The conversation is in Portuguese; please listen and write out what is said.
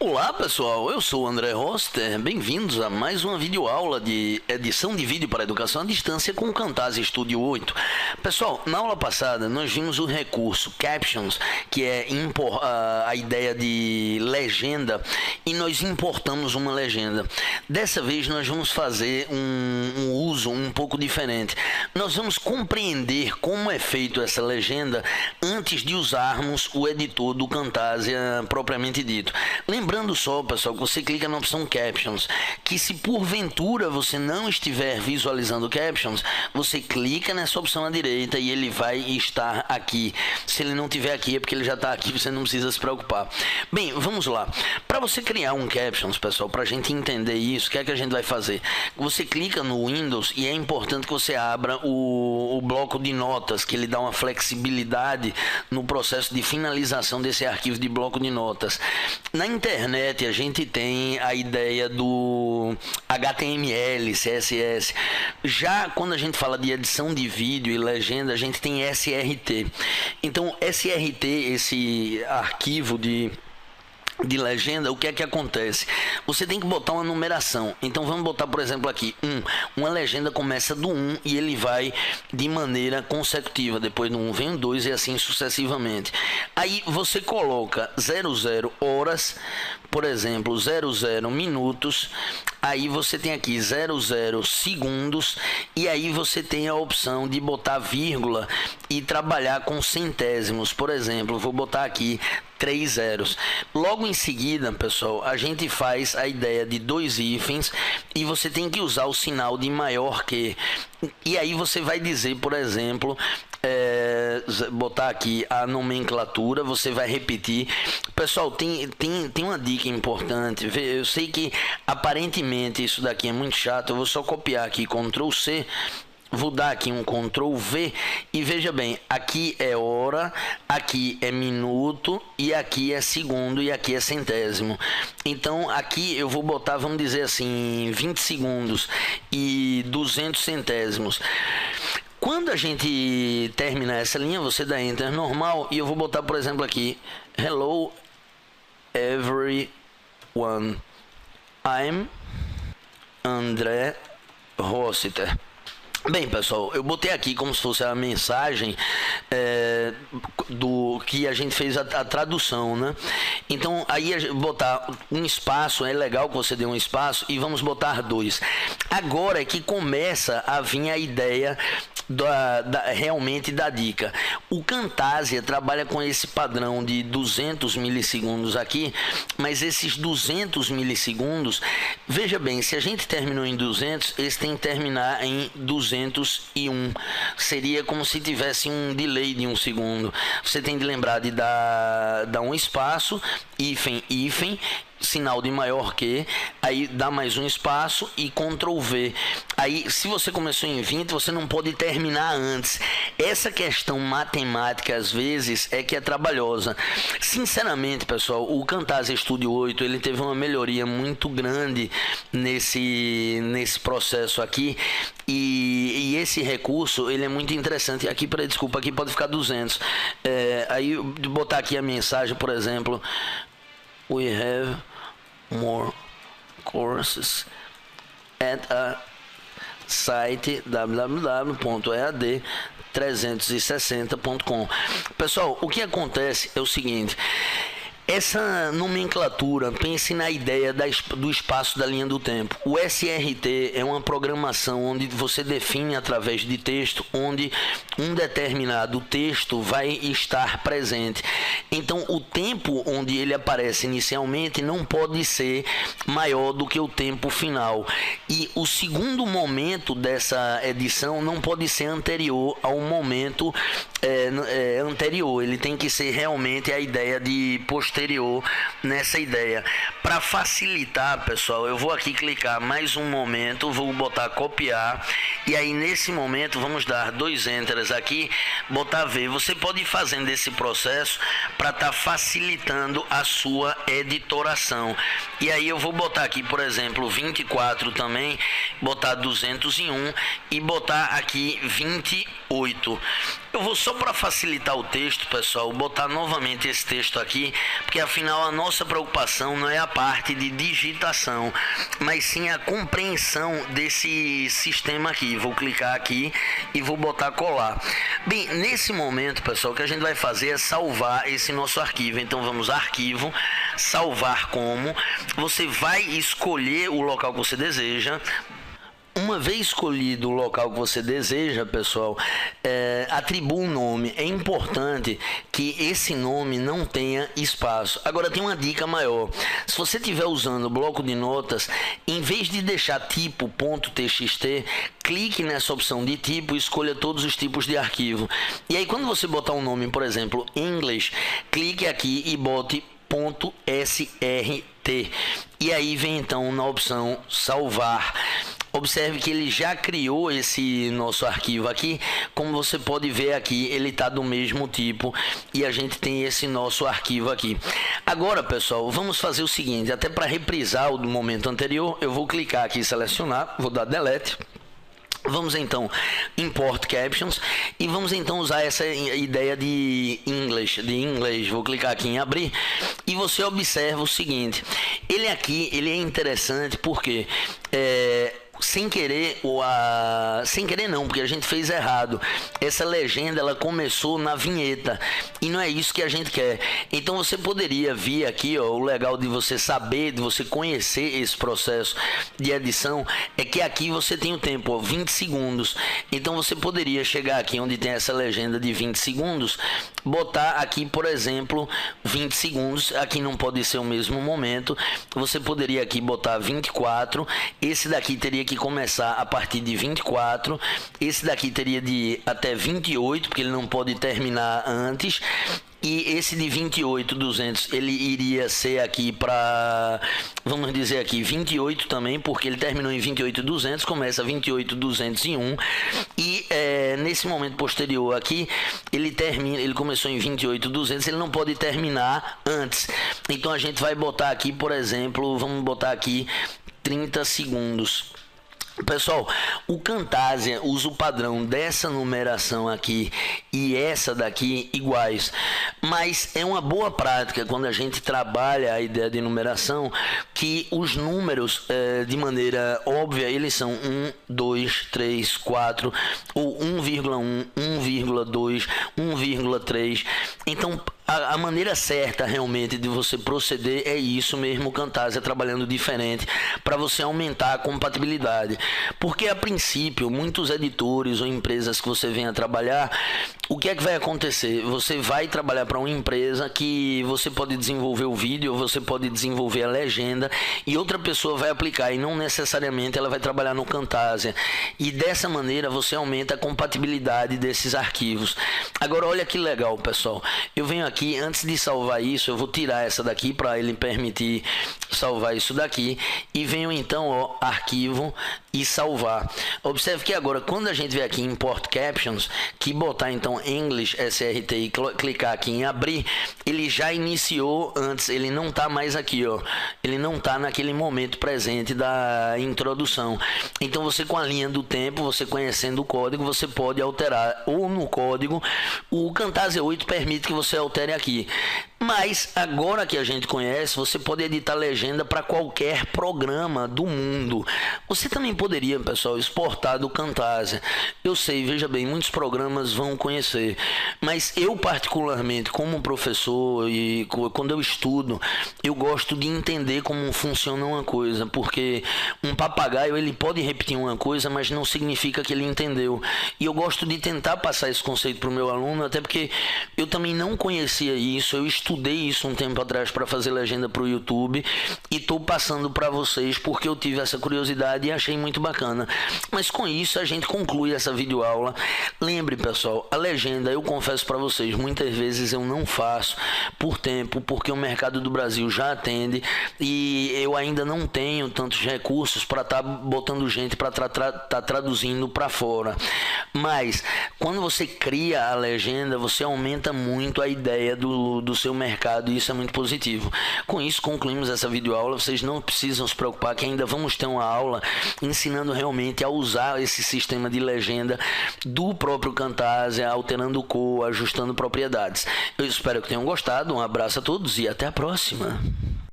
Olá pessoal, eu sou o André Roster, bem-vindos a mais uma videoaula de edição de vídeo para educação à distância com o Camtasia Studio 8. Pessoal, na aula passada nós vimos o recurso Captions, que é a ideia de legenda, e nós importamos uma legenda. Dessa vez nós vamos fazer um uso um pouco diferente. Nós vamos compreender como é feito essa legenda antes de usarmos o editor do Camtasia propriamente dito. Lembrando só, pessoal, que você clica na opção Captions, que se porventura você não estiver visualizando Captions, você clica nessa opção à direita e ele vai estar aqui. Se ele não estiver aqui é porque ele já está aqui, você não precisa se preocupar. Bem, vamos lá. Para você criar um Captions, pessoal, para a gente entender isso, o que é que a gente vai fazer? Você clica no Windows e é importante que você abra o bloco de notas, que ele dá uma flexibilidade no processo de finalização desse arquivo de bloco de notas. Na internet a gente tem a ideia do HTML, CSS. Já quando a gente fala de edição de vídeo e legenda, a gente tem SRT. Então, SRT, esse arquivo de legenda, o que é que acontece? Você tem que botar uma numeração. Então vamos botar, por exemplo, aqui 1. Uma legenda começa do 1 e ele vai de maneira consecutiva. Depois do 1 vem o 2 e assim sucessivamente. Aí você coloca 00 horas, por exemplo, 00 minutos. Aí você tem aqui 00 segundos. E aí você tem a opção de botar vírgula e trabalhar com centésimos. Por exemplo, vou botar aqui 3 zeros. Logo em seguida, pessoal, a gente faz a ideia de 2 hífens e você tem que usar o sinal de maior que. E aí você vai dizer, por exemplo, botar aqui a nomenclatura, você vai repetir. Pessoal, tem uma dica importante. Eu sei que aparentemente isso daqui é muito chato, eu vou só copiar aqui, Ctrl C. Vou dar aqui um Ctrl V e veja bem, aqui é hora, aqui é minuto e aqui é segundo e aqui é centésimo. Então aqui eu vou botar, vamos dizer assim, 20 segundos e 200 centésimos. Quando a gente terminar essa linha, você dá Enter normal e eu vou botar, por exemplo, aqui Hello everyone, I'm André Rossiter. Bem, pessoal, eu botei aqui como se fosse a mensagem do que a gente fez a tradução, né? Então, aí botar um espaço, é legal que você dê um espaço, e vamos botar 2. Agora é que começa a vir a ideia realmente da dica. O Camtasia trabalha com esse padrão de 200 milissegundos aqui, mas esses 200 milissegundos, veja bem, se a gente terminou em 200, esse tem que terminar em 201. Seria como se tivesse um delay de 1 segundo. Você tem de lembrar de dar um espaço, hífen, sinal de maior que, aí dá mais um espaço e Ctrl V. Aí, se você começou em 20, você não pode terminar antes. Essa questão matemática, às vezes, é que é trabalhosa. Sinceramente, pessoal, o Camtasia Studio 8, ele teve uma melhoria muito grande nesse processo aqui, e esse recurso, ele é muito interessante. Aqui, desculpa, aqui pode ficar 200. Aí, botar aqui a mensagem, por exemplo, we have more courses at a site www.ead360.com. Pessoal, o que acontece é o seguinte: essa nomenclatura, pense na ideia do espaço da linha do tempo. O SRT é uma programação onde você define através de texto, onde um determinado texto vai estar presente. Então, o tempo onde ele aparece inicialmente não pode ser maior do que o tempo final. E o segundo momento dessa edição não pode ser anterior ao momento anterior. Ele tem que ser realmente a ideia de posterior nessa ideia. Para facilitar, pessoal, eu vou aqui clicar mais um momento, vou botar copiar, e aí nesse momento vamos dar 2 enters aqui, botar V. Você pode ir fazendo esse processo para estar facilitando a sua editoração. E aí eu vou botar aqui, por exemplo, 24 também, botar 201 e botar aqui 28. Eu vou só só para facilitar o texto, pessoal, botar novamente esse texto aqui, porque afinal a nossa preocupação não é a parte de digitação, mas sim a compreensão desse sistema aqui. Vou clicar aqui e vou botar colar. Bem, nesse momento, pessoal, o que a gente vai fazer é salvar esse nosso arquivo. Então vamos a arquivo, salvar como. Você vai escolher o local que você deseja. Uma vez escolhido o local que você deseja, pessoal, atribua um nome. É importante que esse nome não tenha espaço. Agora tem uma dica maior. Se você estiver usando o bloco de notas, em vez de deixar tipo .txt, clique nessa opção de tipo e escolha todos os tipos de arquivo. E aí quando você botar um nome, por exemplo, English, clique aqui e bote .srt. E aí vem então na opção salvar. Observe que ele já criou esse nosso arquivo aqui. Como você pode ver aqui, ele está do mesmo tipo e a gente tem esse nosso arquivo aqui. Agora, pessoal, vamos fazer o seguinte, até para reprisar o do momento anterior, eu vou clicar aqui e selecionar, vou dar delete. Vamos então import captions e vamos então usar essa ideia de inglês. Vou clicar aqui em abrir e você observa o seguinte, ele aqui ele é interessante porque sem querer não, porque a gente fez errado. Essa legenda ela começou na vinheta e não é isso que a gente quer. Então você poderia vir aqui, ó, o legal de você saber, de você conhecer esse processo de edição é que aqui você tem o tempo, ó, 20 segundos. Então você poderia chegar aqui onde tem essa legenda de 20 segundos, botar aqui, por exemplo, 20 segundos. Aqui não pode ser o mesmo momento. Você poderia aqui botar 24. Esse daqui teria que começar a partir de 24, esse daqui teria de ir até 28, porque ele não pode terminar antes, e esse de 28.200 ele iria ser aqui para, vamos dizer aqui, 28 também, porque ele terminou em 28.200, começa 28.201 e nesse momento posterior aqui, ele começou em 28.200, ele não pode terminar antes. Então a gente vai botar aqui, por exemplo, vamos botar aqui 30 segundos. Pessoal, o Camtasia usa o padrão dessa numeração aqui e essa daqui iguais, mas é uma boa prática quando a gente trabalha a ideia de numeração que os números de maneira óbvia eles são 1, 2, 3, 4 ou 1,1, 1,2, 1,3. Então a maneira certa realmente de você proceder é isso mesmo, o Camtasia trabalhando diferente para você aumentar a compatibilidade. Porque a princípio, muitos editores ou empresas que você venha trabalhar, o que é que vai acontecer? Você vai trabalhar para uma empresa que você pode desenvolver o vídeo, você pode desenvolver a legenda e outra pessoa vai aplicar e não necessariamente ela vai trabalhar no Camtasia. E dessa maneira você aumenta a compatibilidade desses arquivos. Agora olha que legal, pessoal. Eu venho aqui, antes de salvar isso, eu vou tirar essa daqui para ele permitir salvar isso daqui e venho então, ó, arquivo e salvar. Observe que agora quando a gente vier aqui em Import Captions, que botar então English SRT e clicar aqui em abrir, ele já iniciou antes, ele não está mais aqui, ó. Ele não está naquele momento presente da introdução. Então você com a linha do tempo, você conhecendo o código, você pode alterar ou no código. O Camtasia 8 permite que você altere aqui. Mas agora que a gente conhece, você pode editar legenda para qualquer programa do mundo. Você também poderia, pessoal, exportar do Camtasia. Eu sei, veja bem, muitos programas vão conhecer, mas eu particularmente, como professor e quando eu estudo, eu gosto de entender como funciona uma coisa, porque um papagaio ele pode repetir uma coisa, mas não significa que ele entendeu. E eu gosto de tentar passar esse conceito para o meu aluno, até porque eu também não conhecia isso, eu estudei isso um tempo atrás para fazer legenda para o YouTube e estou passando para vocês porque eu tive essa curiosidade e achei muito bacana. Mas com isso a gente conclui essa videoaula. Lembre, pessoal, a legenda, eu confesso para vocês, muitas vezes eu não faço por tempo, porque o mercado do Brasil já atende e eu ainda não tenho tantos recursos para estar botando gente para tá traduzindo para fora. Mas quando você cria a legenda, você aumenta muito a ideia do seu mercado, e isso é muito positivo. Com isso, concluímos essa videoaula. Vocês não precisam se preocupar que ainda vamos ter uma aula ensinando realmente a usar esse sistema de legenda do próprio Camtasia, alterando cor, ajustando propriedades. Eu espero que tenham gostado. Um abraço a todos e até a próxima.